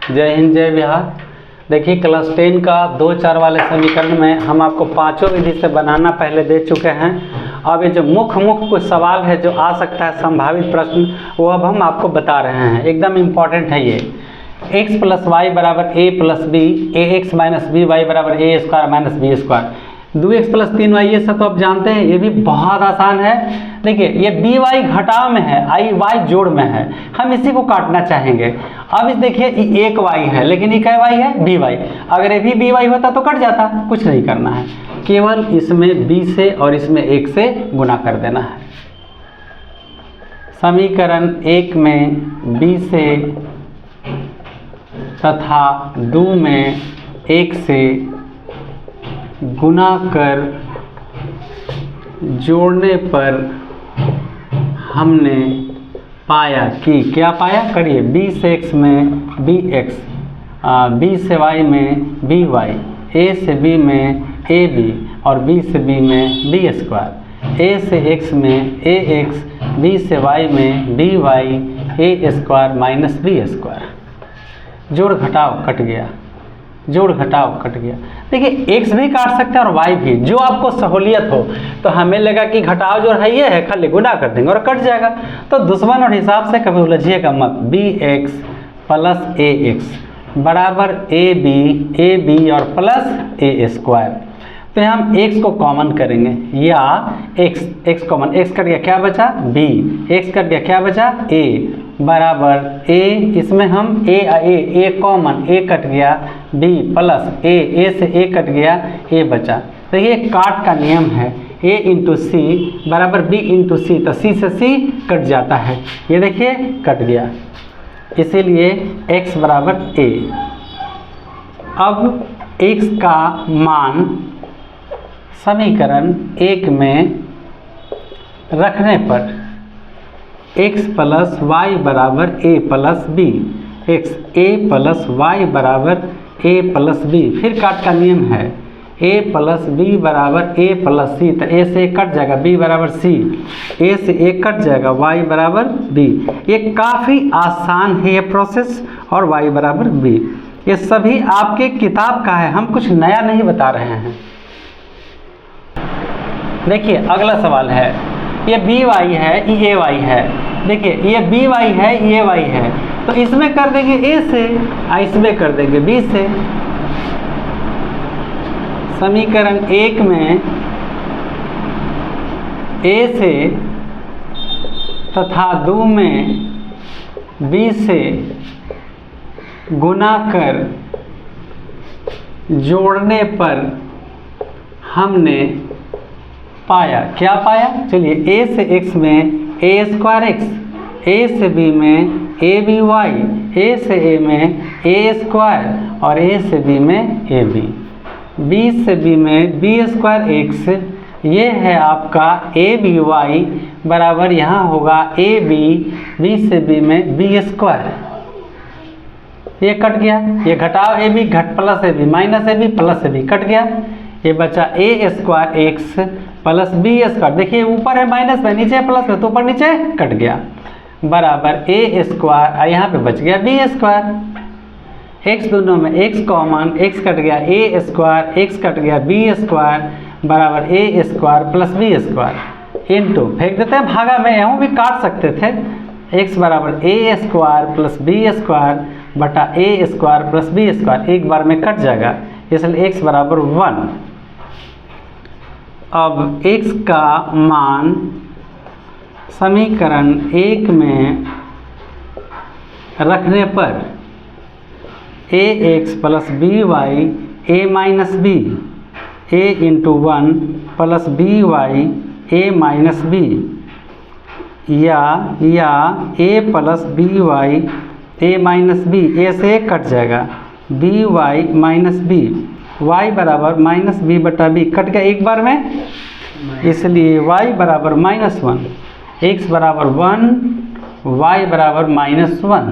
जय हिंद जय बिहार। देखिए क्लास 10 का 2, 4 वाले समीकरण में हम आपको पांचों विधि से बनाना पहले दे चुके हैं। अब ये जो मुख्य कुछ सवाल है जो आ सकता है संभावित प्रश्न, वो अब हम आपको बता रहे हैं। एकदम इम्पॉर्टेंट है ये। x + y = a + b, ax - by = a² - b²। 2x + 3y ये सब तो आप जानते हैं, ये भी बहुत आसान है। देखिए ये by घटाव में है, y जोड़ में है, हम इसी को काटना चाहेंगे। अब इस देखिए एक y है, लेकिन ये क्या y है? by। अगर ये भी by होता तो कट जाता, कुछ नहीं करना है, केवल इसमें b से और इसमें 1 से गुना कर देना है। समीकरण 1 में b से तथा 2 में 1 से गुना कर जोड़ने पर हमने पाया कि क्या पाया? करिए, b से x में bx, b से y में by, a से b में ab और b से b में b², a से x में ax, b से y में by, a² - b²। जोड़ घटाव कट गया, जोड़ घटाव कट गया। देखिए x भी काट सकते हैं और y भी, जो आपको सहूलियत हो। तो हमें लगा कि घटाव जो है ये है, खाली गुना कर देंगे और कट जाएगा। तो दुश्मन और हिसाब से कभी उलझिएगा मत। bx + ax बराबर ab और प्लस a²। तो हम x को कॉमन करेंगे, या x कॉमन, x कट गया, क्या बचा? b, x कट गया, क्या बचा? a बराबर a, इसमें हम a कॉमन, a कट गया, b प्लस a से a कट गया, a बचा। तो ये काट का नियम है, a × c बराबर b × c, तो c से c कट जाता है, ये देखिए कट गया, इसीलिए x बराबर a। अब x का मान समीकरण 1 में रखने पर x + y = a + b, a + y = a + b। फिर काट का नियम है, a + b = a + c, तो a से a कट जाएगा, b बराबर c, a से a कट जाएगा, y बराबर b। ये काफ़ी आसान है ये प्रोसेस, और y बराबर b। ये सभी आपके किताब का है, हम कुछ नया नहीं बता रहे हैं। देखिए अगला सवाल है, ये by है, ये ay है। देखिए ये by है, ये ay है, तो इसमें कर देंगे a से, इसमें कर देंगे b से। समीकरण 1 में a से तथा 2 में b से गुना कर जोड़ने पर हमने पाया, क्या पाया? चलिए, a से x में a²x, a से b में aby, a से a में a² और a से b में ab, b से b में b²x, ये है आपका aby बराबर यहाँ होगा ab, b से b में b²। ये कट गया, ये घटाव ab plus ab minus ab plus ab cut गया, ये बचा a²x प्लस b²। देखिए ऊपर है माइनस में, नीचे प्लस में, तो ऊपर नीचे कट गया, बराबर a², यहाँ पे बच गया b²। x दोनों में x कॉमन, x कट गया a², x कट गया b² बराबर a² प्लस b² इंटू, फेंक देते हैं भागा में, यहाँ भी काट सकते थे, x बराबर a² प्लस b² बटा a² प्लस b², एक बार में कट जाएगा, इसलिए x बराबर 1। अब x का मान समीकरण 1 में रखने पर ax + by a - b, a × 1 plus by a - b, या a + by a - b, a से कट जाएगा, by - b, y बराबर -b बटा b कट गया एक बार में, इसलिए y बराबर -1, x बराबर 1, y बराबर -1।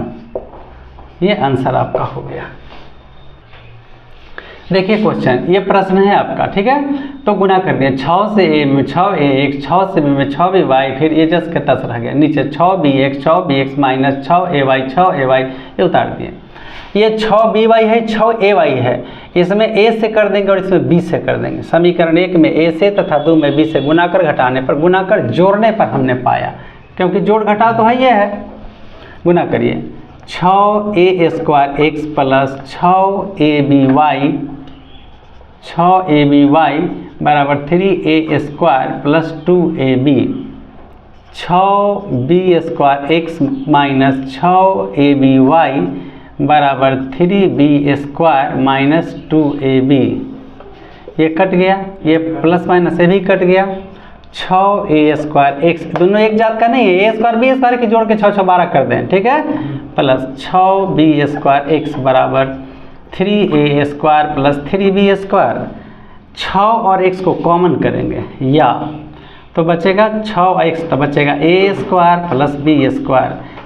ये आंसर आपका हो गया। देखिए क्वेश्चन, ये प्रश्न है आपका, ठीक है। तो गुना कर दिया, 6 से a में 6ax, 6 से b में 6by, फिर ये जस के तस रह गया, नीचे 6bx - 6ay, 6ay ये उतार दिए। ये 6by है, 6ay है, इसमें a से कर देंगे और इसमें b से कर देंगे। समीकरण 1 में a से तथा 2 में b से गुणाकर घटाने पर, गुणाकर जोड़ने पर हमने पाया, क्योंकि जोड़ घटा तो है, ये है, गुना करिए 6a² प्लस 6aby बराबर 3a² plus 2ab, 6b² minus 6aby बराबर 3b² माइनस 2ab। ये कट गया, ये प्लस माइनस से भी कट गया। 6a² दोनों एक जात का नहीं है, a² b² की जोड़ के 6 6 12 कर दें, ठीक है, प्लस 6b² बराबर 3a² प्लस 3b²। 6 और x को कॉमन करेंगे या तो बचेगा 6x, तो बचेगा a² प्लस b²।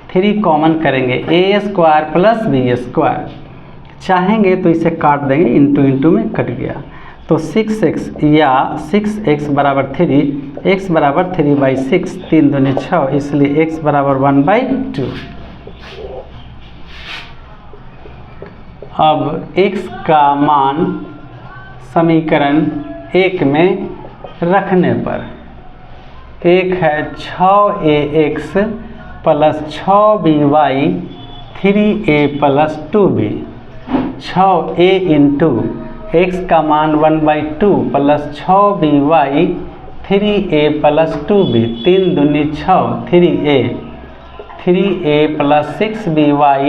3 कॉमन करेंगे a² प्लस b²। चाहेंगे तो इसे काट देंगे, इंटू इंटू में कट गया, तो 6x या 6x बराबर 3, x बराबर 3/6, 3 दूनी 6, इसलिए x बराबर 1/2। अब x का मान समीकरण 1 में रखने पर, एक है 6ax plus 6by 3a plus 2b, 6a into x का मान 1/2 plus 6by 3a plus 2b, 3 दूनी 6, 3a plus 6by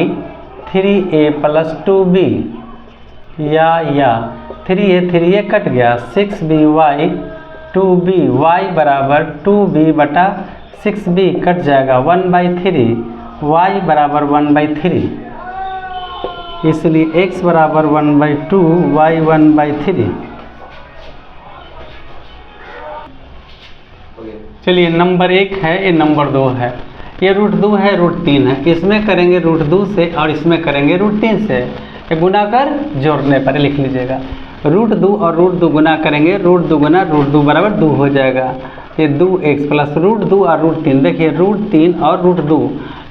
3a plus 2b, या 3a कट गया, 6by 2b, y बराबर 2b बटा 6b कट जाएगा, 1/3, y बराबर 1/3, इसलिए x बराबर 1/2, y 1/3। चलिए नंबर 1 है, ये नंबर 2 है, ये √2 है, √3 है, इसमें करेंगे √2 से और इसमें करेंगे √3 से, ये गुना कर जोड़ने पर लिख लीजिएगा। √2 और √2 गुना करेंगे, √2 गुना √2 बराबर 2 हो जाएगा, ये 2x प्लस √2 और √3, देखिए √3 और √2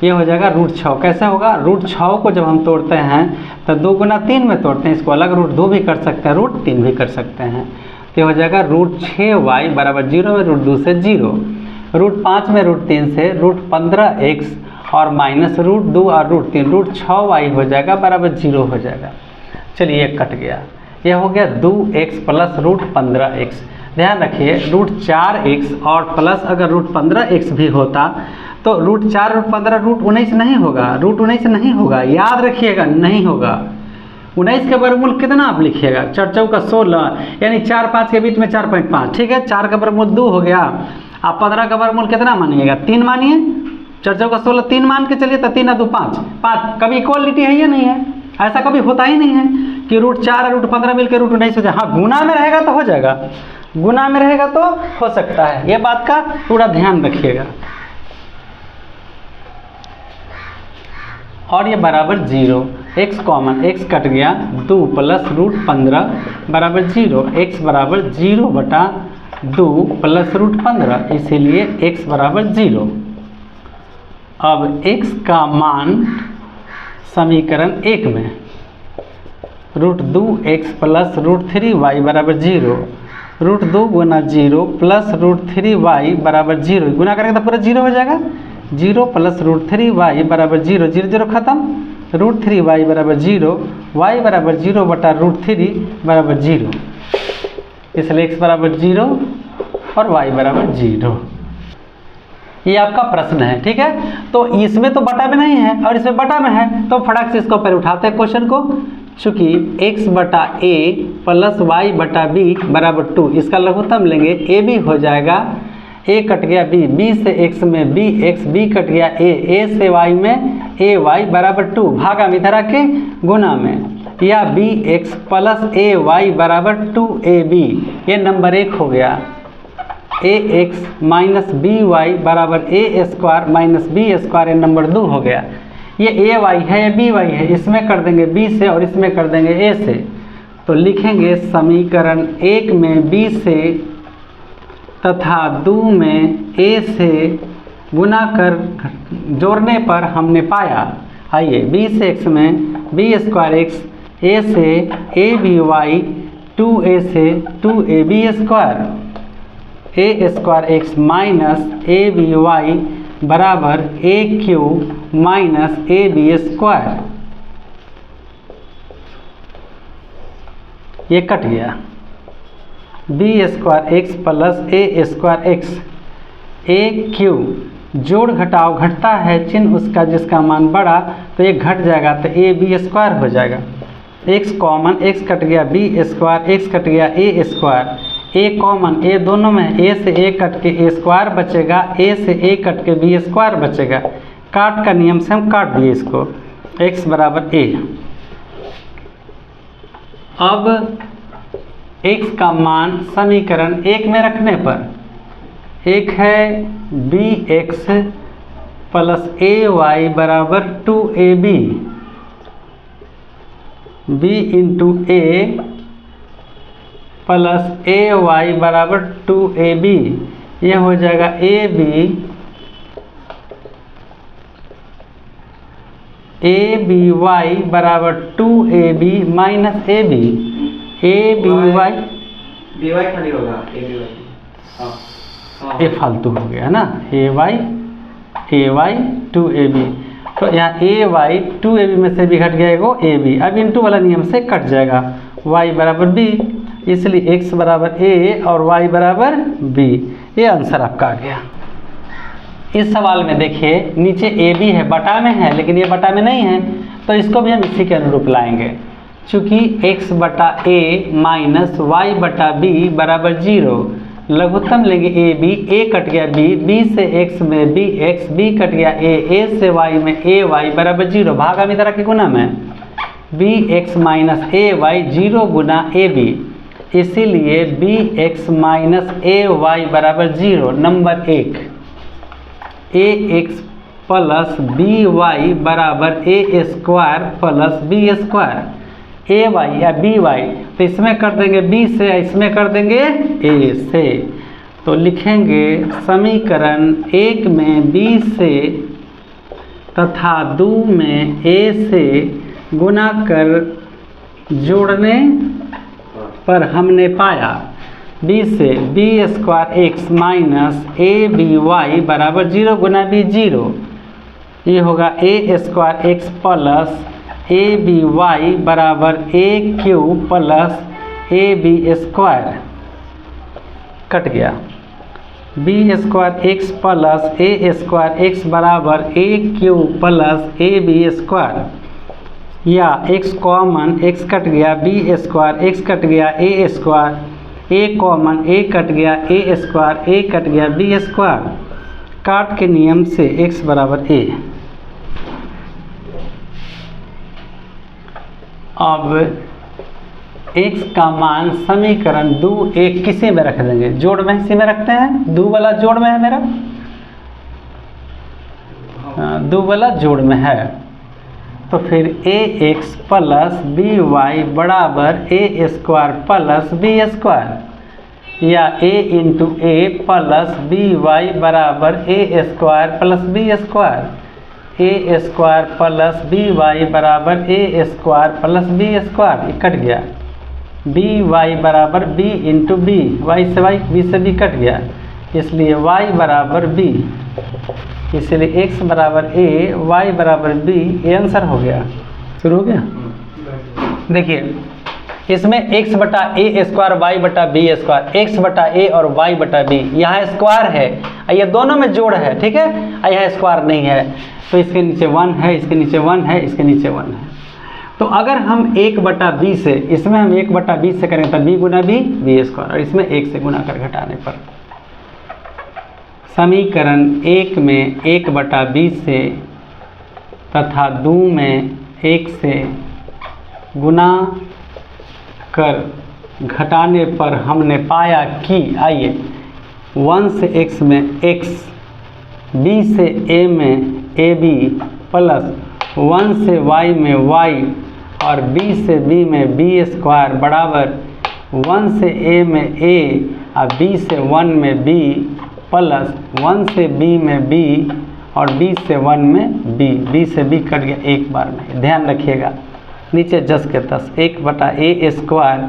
ये हो जाएगा √6। कैसे होगा, √6 को जब हम तोड़ते हैं तो 2 गुना 3 में तोड़ते हैं, इसको अलग √2 भी कर सकते हैं, √3 भी कर सकते हैं, तो हो जाएगा √6y बराबर 0 में √2 से 0, √5 में √3 से √15x और माइनस √2 और √3, √6y हो जाएगा बराबर 0 हो जाएगा। चलिए ये कट गया, ये हो गया 2x प्लस √15x। ध्यान रखिए √4x और प्लस अगर √15x भी होता तो √4 √15 √19 नहीं होगा, √19 नहीं होगा, याद रखिएगा नहीं होगा। 19 के वर्गमूल कितना आप लिखिएगा, 4 चौका 16, यानी 4 5 के बीच में 4.5, ठीक है, 4 का वर्गमूल 2 हो गया। आप 15 का वर्गमूल कितना मानिएगा, 3 मानिए, 4 चौका 16, 3 मान के चलिए, तो 3 और 2 5, 5 कभी इक्वालिटी है या नहीं है, ऐसा कभी होता ही नहीं है कि √4 और √15 मिलकर √19 हो जाए। हाँ गुना में रहेगा तो हो जाएगा, गुना में रहेगा तो हो सकता है, ये बात का पूरा ध्यान रखिएगा। और ये बराबर 0, x कॉमन, x कट गया, 2 प्लस √15 बराबर 0, x बराबर 0 बटा 2 प्लस √15, इसीलिए x बराबर 0। अब x का मान समीकरण 1 में √2x प्लस √3y बराबर 0, √2 गुना 0 प्लस √3y बराबर 0, गुना करेंगे तो पूरा 0 हो जाएगा, 0 प्लस √3y बराबर 0, 0 0 खत्म, √3y बराबर 0, y बराबर 0 बटा √3 बराबर 0, इसलिए x बराबर 0 और y बराबर 0। ये आपका प्रश्न है, ठीक है, तो इसमें तो बटा में नहीं है और इसमें बटा में है, तो फटाक से इसको पहले उठाते हैं क्वेश्चन को। चूँकि x बटा a प्लस y बटा b बराबर 2, इसका लघुत्तम लेंगे, a b हो जाएगा, a कट गया b, b से x में bx, b कट गया a से y में ay बराबर 2, भागा में इधर आके गुना में, या bx प्लस ay बराबर 2ab, ये नंबर 1 हो गया। ax माइनस by बराबर a² माइनस b², ये नंबर 2 हो गया। ये ay है, ये by है, इसमें कर देंगे b से और इसमें कर देंगे a से, तो लिखेंगे समीकरण 1 में b से तथा 2 में a से गुना कर जोड़ने पर हमने पाया, आइए b से x में बी स्क्वायर एक्स ए से ए बी वाई 2a से 2ab square a square x minus a b y बराबर a q minus a b square. ये कट गया, b square x plus a square x a q, जोड़ घटाव घटता है चिन्ह उसका जिसका मान बड़ा तो ये घट जाएगा तो ए बी स्क्वायर हो जाएगा। एक्स कॉमन, एक्स कट गया बी स्क्वायर, एक्स कट गया ए स्क्वायर, ए कॉमन, ए दोनों में ए से ए कट के ए स्क्वायर बचेगा, ए से ए कट के बी स्क्वायर बचेगा। काट का नियम से हम काट दिए इसको, एक्स बराबर ए। अब एक्स का मान समीकरण 1 में रखने पर एक है बी एक्स प्लस ए वाई बराबर 2ab, बी इंटू ए प्लस ए वाई बराबर 2ab, ये हो जाएगा ए बी वाई बराबर 2ab minus a b Y खाली होगा ए बी वाई, ये फालतू हो गया ना, ए वाई 2ab, तो यहाँ ए वाई 2ab में से भी घट गया एगो ए बी, अब इंटू वाला नियम से कट जाएगा, y बराबर b, इसलिए x बराबर a और y बराबर b। ये आंसर आपका आ गया। इस सवाल में देखिए नीचे ए बी है, बटा में है, लेकिन ये बटा में नहीं है तो इसको भी हम इसी के अनुरूप लाएंगे। चूँकि x बटा a माइनस वाई बटा b बराबर 0, लघुत्तम लेंगे ए बी, ए कट गया बी, बी से x में बी एक्स, बी कट गया ए से y में ए वाई बराबर 0, भागा में तरह के गुना में b x minus a y 0 गुना ए बी, इसीलिए b x minus a y बराबर 0। Number 1 a x plus b y बराबर a square plus b square, a y या बी वाई तो इसमें कर देंगे बी से, इसमें कर देंगे ए से, तो लिखेंगे समीकरण 1 में बी से तथा 2 में ए से गुना कर जोड़ने पर हमने पाया बी से b square x minus a b y बराबर 0 गुना बी 0, ये होगा a square x plus a b y बराबर a q plus a b square, cut गया, b square x plus a square x बराबर a q plus a b square, या x common, x cut गया b square, x cut गया a square, a common, a cut गया a square, a cut गया b square, काट के नियम से x बराबर a। अब x का मान समीकरण 2 1 किसी में रख देंगे, जोड़ में इसी में रखते हैं, 2 वाला जोड़ में है मेरा, 2 वाला जोड़ में है, तो फिर ए एक्स प्लस बी वाई बराबर a square plus b square, या ए इंटू ए प्लस बी वाई बराबर a square plus b square, a square plus b y बराबर a square plus b square, ये कट गया, बी वाई बराबर B into B, Y से Y, B से B cut गया, इसलिए y बराबर b, इसलिए x बराबर a, y बराबर b, ये आंसर हो गया। शुरू हो गया। देखिए इसमें x बटा a स्क्वायर y बटा b स्क्वायर, x बटा a और y बटा b, यहाँ स्क्वायर है, ये दोनों में जोड़ है, ठीक है, यहाँ स्क्वायर नहीं है, तो इसके नीचे 1 है, इसके नीचे 1 है, इसके नीचे 1 है। तो अगर हम 1 बटा b से, इसमें हम 1 बटा b से करें तो b गुना b, b स्क्वायर, और इसमें 1 से गुना कर घटाने पर समीकरण 1 में 1 बटा 20 से तथा 2 में 1 से गुना कर घटाने पर हमने पाया कि, आइए 1 से x में x, b से a में ab प्लस 1 से y में y और b से b में b स्क्वायर बराबर 1 से a में a और b से 1 में b प्लस 1 से b में b और b से 1 में b, b से b कट गया एक बार में, ध्यान रखिएगा। नीचे जस के तस 1/a²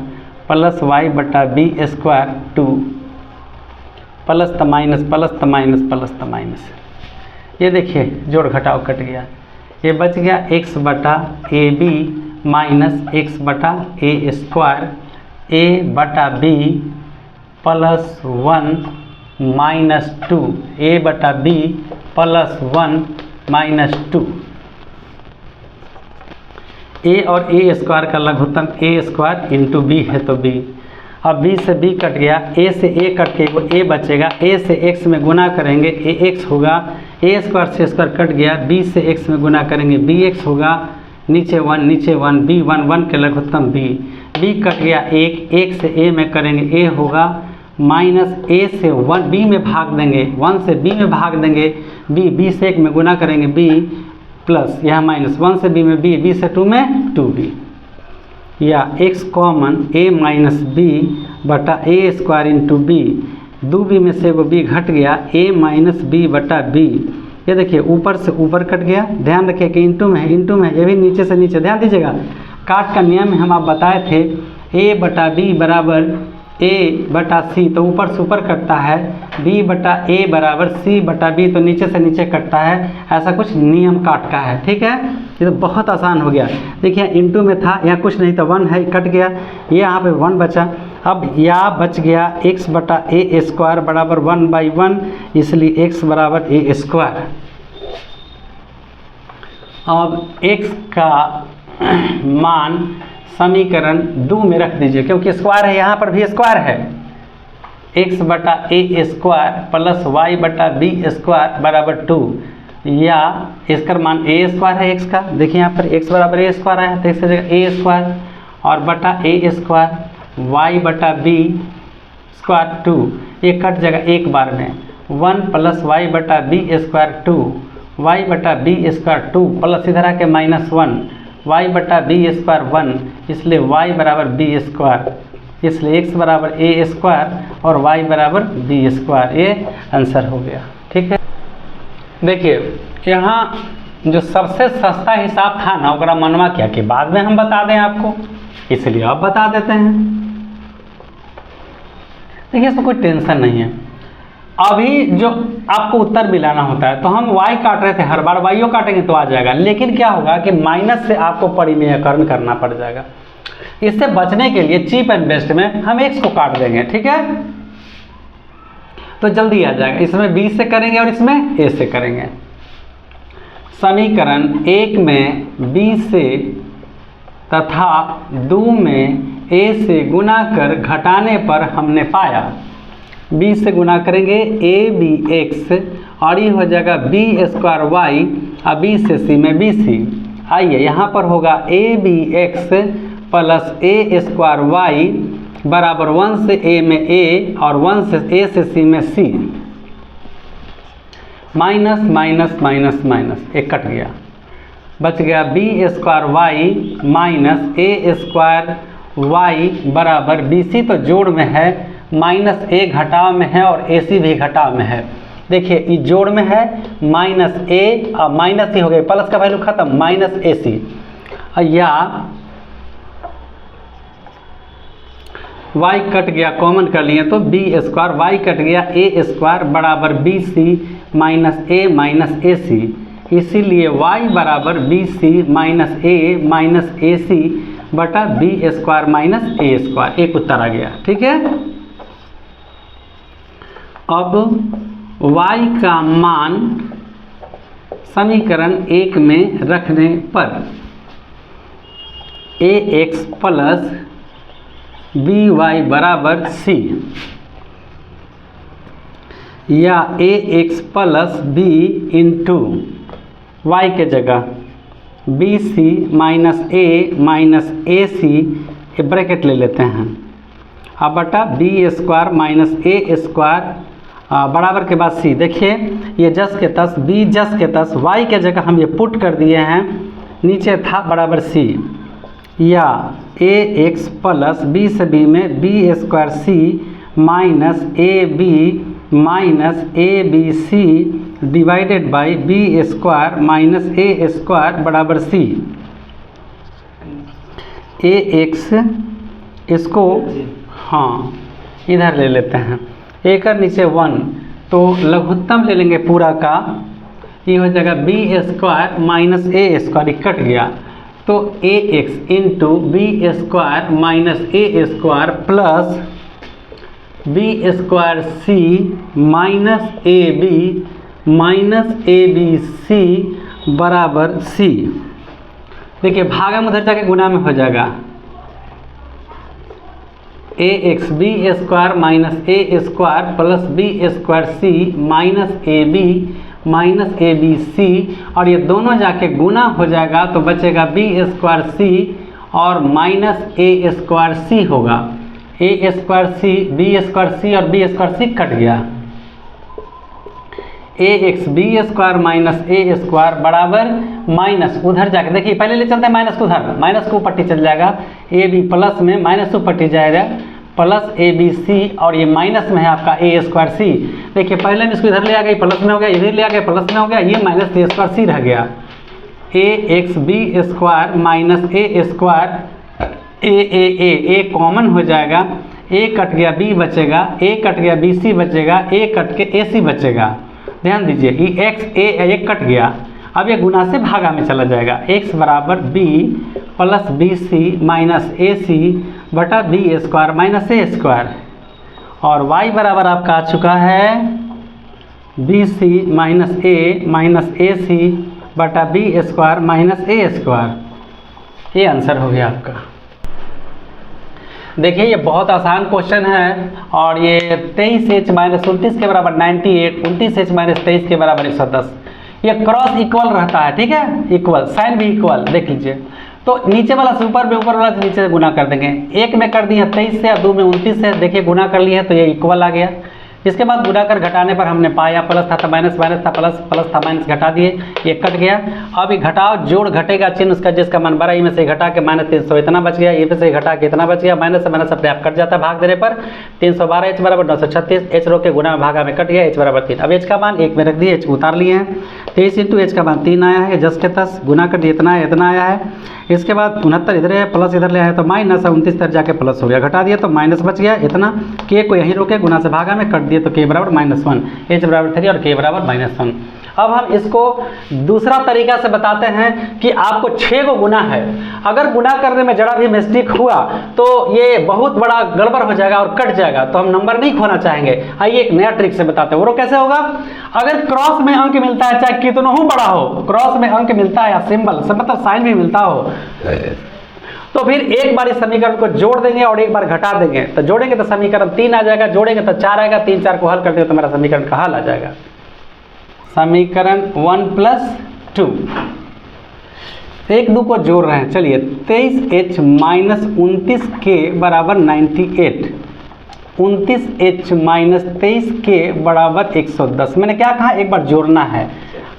प्लस y/b² 2 प्लस त माइनस प्लस त माइनस प्लस त माइनस। ये देखिए जोड़ घटाव कट गया, ये बच गया x/ab minus x/a² a/b plus 1 minus 2 a/b plus 1 minus 2। a और a² का लघुत्तम a² इंटू b है तो b। अब b से b कट गया, a से a कट के वो a बचेगा, a से x में गुना करेंगे ax होगा, a² से स्क्वायर कट गया, b से x में गुना करेंगे bx होगा, नीचे 1 नीचे 1 b 1 के लघुत्तम b कट गया 1 से a में करेंगे a होगा, माइनस a से 1 b में भाग देंगे, 1 से b में भाग देंगे b से 1 में गुना करेंगे b प्लस यहाँ माइनस 1 से b में b से 2 में 2b, या x common a minus b/a² into b, 2b में से वो b घट गया a माइनस b/b। ये देखिए ऊपर से ऊपर कट गया, ध्यान रखिए कि इंटू में है, ये भी नीचे से नीचे, ध्यान दीजिएगा काट का नियम हम आप बताए थे a/b बराबर a/c, तो ऊपर से ऊपर कटता है, b/a बराबर c/b, तो नीचे से नीचे कटता है, ऐसा कुछ नियम काट का है। ठीक है, ये तो बहुत आसान हो गया। देखिए इंटू में था, यहाँ कुछ नहीं था, 1 है कट गया, ये यहाँ पे 1 बचा। अब यहाँ बच गया x/a² बराबर 1/1, इसलिए x बराबर a²। अब x का मान समीकरण 2 में रख दीजिए, क्योंकि स्क्वायर है, यहाँ पर भी स्क्वायर है, x/a² प्लस y/b² बराबर 2, या इसका मान a² है x का, देखिए यहाँ पर x बराबर a² आया, तो इसकी जगह a² और बटा a² y/b² 2, ये कट जाएगा एक बार में, 1 प्लस y/b² 2, y/b² 2 प्लस इधर आके माइनस 1 y/b² 1, इसलिए y बराबर b², इसलिए x बराबर a² और y बराबर b², ये आंसर हो गया। ठीक है, देखिए यहाँ जो सबसे सस्ता हिसाब था ना, ओकरा मनवा क्या कि बाद में हम बता दें आपको, इसलिए आप बता देते हैं। देखिए इसमें कोई टेंशन नहीं है। अभी जो आपको उत्तर मिलाना होता है, तो हम y काट रहे थे, हर बार y काटेंगे तो आ जाएगा, लेकिन क्या होगा कि माइनस से आपको परिमेयकरण करना पड़ जाएगा। इससे बचने के लिए चीप एंड बेस्ट में हम x को काट देंगे। ठीक है, तो जल्दी आ जाएगा, इसमें b से करेंगे और इसमें a से करेंगे। समीकरण 1 में b से तथा 2 में a से गुना कर घटाने पर हमने पाया, b से गुना करेंगे abx और ये हो जाएगा b² और b से c में bc। आइए यहाँ पर होगा abx प्लस a² बराबर 1 से a में a और 1 से a से c में c, minus minus minus minus, एक कट गया, बच गया b² माइनस a² बराबर bc, तो जोड़ में है, माइनस a घटाव में है और ac भी घटाव में है। देखिए ये जोड़ में है, माइनस a और माइनस ही हो गए, प्लस का वैल्यू खत्म, माइनस ac, या y कट गया, कॉमन कर लिए तो b² y कट गया a² बराबर bc minus a minus ac, इसीलिए y बराबर bc minus a minus ac बटा b² माइनस a², एक उत्तर आ गया। ठीक है, अब y का मान समीकरण 1 में रखने पर ax प्लस by बराबर c, या ax plus b into y के जगह bc minus a minus ac, bracket ले लेते हैं, अब बटा b² माइनस a² बराबर के बाद c। देखिए ये जस के तस, b जस के तस, y के जगह हम ये पुट कर दिए हैं, नीचे था बराबर c, या ax प्लस b से b में b² c minus ab minus abc divided by b² minus a² बराबर c। ए एक्स, इसको हाँ इधर ले लेते हैं, ए का नीचे 1, तो लघुत्तम ले लेंगे पूरा का, ये हो जाएगा b square minus a square, cut गया, तो a x into b square minus a square plus b square c minus a b c बराबर सी। देखिए भागम उधर जाके गुना में हो जाएगा, a x b square minus a square plus b square c minus a b c, और ये दोनों जाके गुना हो जाएगा तो बचेगा बी स्क्वायर सी और माइनस ए स्क्वायर सी होगा, a square C B square सी और बी स्क्वायर सी कट गया, ए x b square minus a square बराबर माइनस उधर जाके, देखिए पहले ले चलते हैं माइनस को उधर, माइनस को पट्टी चल जाएगा, ए बी प्लस में माइनस को पट्टी जाएगा प्लस ए बी सी, और ये माइनस में है आपका ए स्क्वायर सी। देखिए पहले में इसको इधर ले आ गई प्लस में हो गया, इधर ले आ गया प्लस में हो गया, ये माइनस ए स्क्वायर सी रह गया, ए x b square minus a square a common हो जाएगा, ए कट गया बी बचेगा, ए कट गया बी सी बचेगा, ए कट के ए सी बचेगा। ध्यान दीजिए ये एक्स ए कट गया, अब ये गुना से भागा में चला जाएगा, x बराबर b plus b c minus a c बटा b square minus a square, और y बराबर आपका आ चुका है B c minus a c बटा b square minus a square. ये आंसर हो गया आपका। देखिए ये बहुत आसान क्वेश्चन है, और ये 23h माइनस 29 के बराबर 98, 29h माइनस 23 के बराबर 110, ये क्रॉस इक्वल रहता है, ठीक है, इक्वल, साइन भी इक्वल, देख लीजिए। तो नीचे वाला से ऊपर में, ऊपर वाला से नीचे से गुना कर देंगे, एक में कर दिए 23 से और 2 में 29 से, देखिए गुना कर लिए तो ये इक्वल आ गया। इसके बाद गुना कर घटाने पर हमने पाया प्लस था तो माइनस, माइनस था प्लस, प्लस था माइनस, घटा दिए, ये कट गया। अब ये घटाओ जोड़ घटेगा चिन्ह उसका जिसका मान बड़ा, में से घटा के माइनस 300 इतना बच गया, ये पे से घटा के इतना बच गया, माइनस से माइनस अपने आप कट जाता है भाग देने पर, 312 h बराबर 936, h रो के गुना में भागा में कट गया, h बराबर 3। अब h का मान 1 में रख दिए, h उतार लिए हैं, 23 इंटू h का मान 3 आया है, जस्ट के 10 गुना कर दिए इतना आया है। इसके बाद 69 इधर है प्लस इधर ले आया तो माइनस, 29 इधर जाके प्लस हो गया, घटा दिया तो माइनस बच गया इतना, के को यहीं रोके गुना से भागा में कट दिए तो के बराबर -1, h बराबर 3 और के बराबर -1। अब हम इसको दूसरा तरीका से बताते हैं कि आपको 6 को गुना है, अगर गुना करने में जरा भी मिस्टेक हुआ तो ये बहुत बड़ा गड़बड़ हो जाएगा और कट जाएगा, तो हम नंबर नहीं खोना चाहेंगे। आइए एक नया ट्रिक से बताते हैं, वो कैसे होगा। अगर क्रॉस में अंक मिलता है, चाहे कितना हो बड़ा हो, क्रॉस में अंक मिलता है या सिंबल से मतलब साइन भी मिलता हो, तो फिर एक बार इस समीकरण को जोड़ देंगे और एक बार घटा देंगे, तो जोड़ेंगे तो समीकरण 3 आ जाएगा, जोड़ेंगे तो 4 आएगा, 3 4 को हल करते तो मेरा समीकरण का हल आ जाएगा। समीकरण 1 + 2, 1 2 को जोड़ रहे हैं, चलिए 23h माइनस 29 के बराबर 98, 29h माइनस 23 के बराबर 110। मैंने क्या कहा, एक बार जोड़ना है,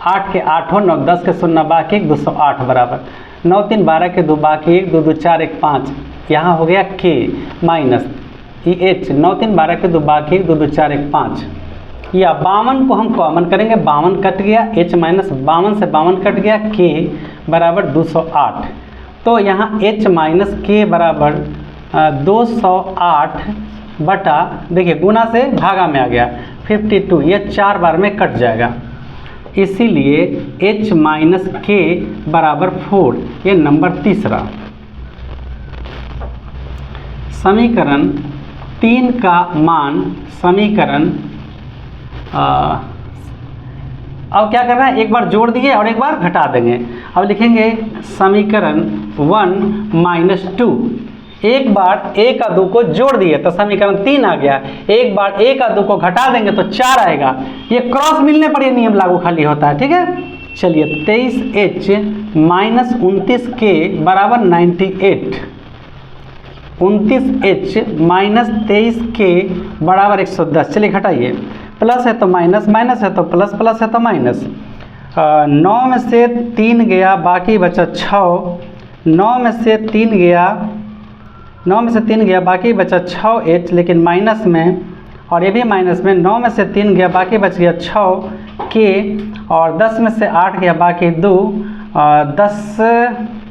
8 के 8 हो, 9 10 के 0 बाकी 1 208 बराबर 9 3 12 के 2 बाकी 1 2 2 4 1 5, यहाँ हो गया के माइनस h, 9 3 12 के 2 बाकी 1 2 2 4 1 5, या 52 को हम कॉमन करेंगे, 52 कट गया, h माइनस 52 से 52 कट गया, k बराबर 208, तो यहाँ h माइनस k बराबर 208 बटा, देखिए गुना से भागा में आ गया 52, ये 4 बार में कट जाएगा, इसीलिए h माइनस k बराबर 4, ये नंबर तीसरा। समीकरण 3 का मान समीकरण अब क्या करना है, एक बार जोड़ दिए और एक बार घटा देंगे। अब लिखेंगे समीकरण 1 - 2, एक बार 1 और 2 को जोड़ दिए तो समीकरण 3 आ गया, एक बार 1 और 2 को घटा देंगे तो 4 आएगा। ये क्रॉस मिलने पर ये नियम लागू खाली होता है, ठीक है। चलिए 23h माइनस 29 के बराबर 98, 29h माइनस 23 के बराबर 110। चलिए घटाइए, प्लस है तो माइनस, माइनस है तो प्लस, प्लस है तो माइनस। 9 में से 3 गया, बाकी बचा 6, 9 में से 3 गया, 9 में से 3 गया, बाकी बचा 6h, लेकिन माइनस में, और ये भी माइनस में। 9 में से 3 गया, बाकी बच गया 6 के, और 10 में से 8 गया, बाकी 2, 10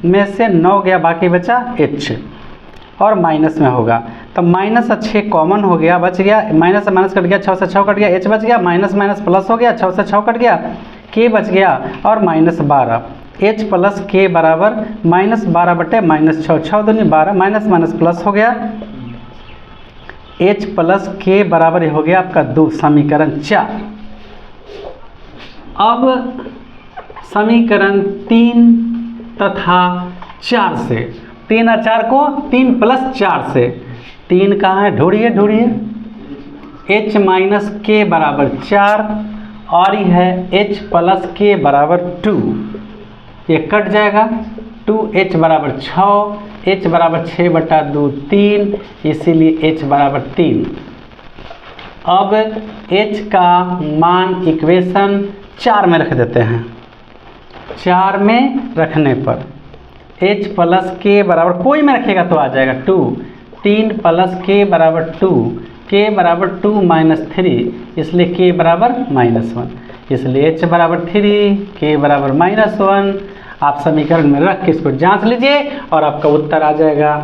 में से 9 गया, बाकी बचा h और माइनस में होगा। तो माइनस 6 कॉमन हो गया, बच गया, माइनस से माइनस कट गया, 6 से 6 कट गया, h बच गया, माइनस माइनस प्लस हो गया, 6 से 6 कट गया, k बच गया और -12। h प्लस k बराबर -12 बटे -6, 6 दूनी 12, माइनस माइनस प्लस हो गया, h प्लस k बराबर हो गया आपका 2, समीकरण 4। अब समीकरण 3 तथा 4 से, 3 और 4 को 3 प्लस 4 से, 3 कहाँ है, ढूंढिए ढूंढिए, h माइनस k बराबर 4 और ये है h प्लस k बराबर 2, ये कट जाएगा, 2h बराबर 6, h बराबर 6 बटा 2 3, इसीलिए h बराबर 3। अब h का मान इक्वेशन 4 में रख देते हैं, 4 में रखने पर h प्लस k बराबर, कोई में रखेगा तो आ जाएगा 2, 3 प्लस k बराबर 2, k बराबर 2 माइनस 3, इसलिए k बराबर -1, इसलिए h बराबर 3, k बराबर -1। आप समीकरण में रख के इसको जांच लीजिए और आपका उत्तर आ जाएगा।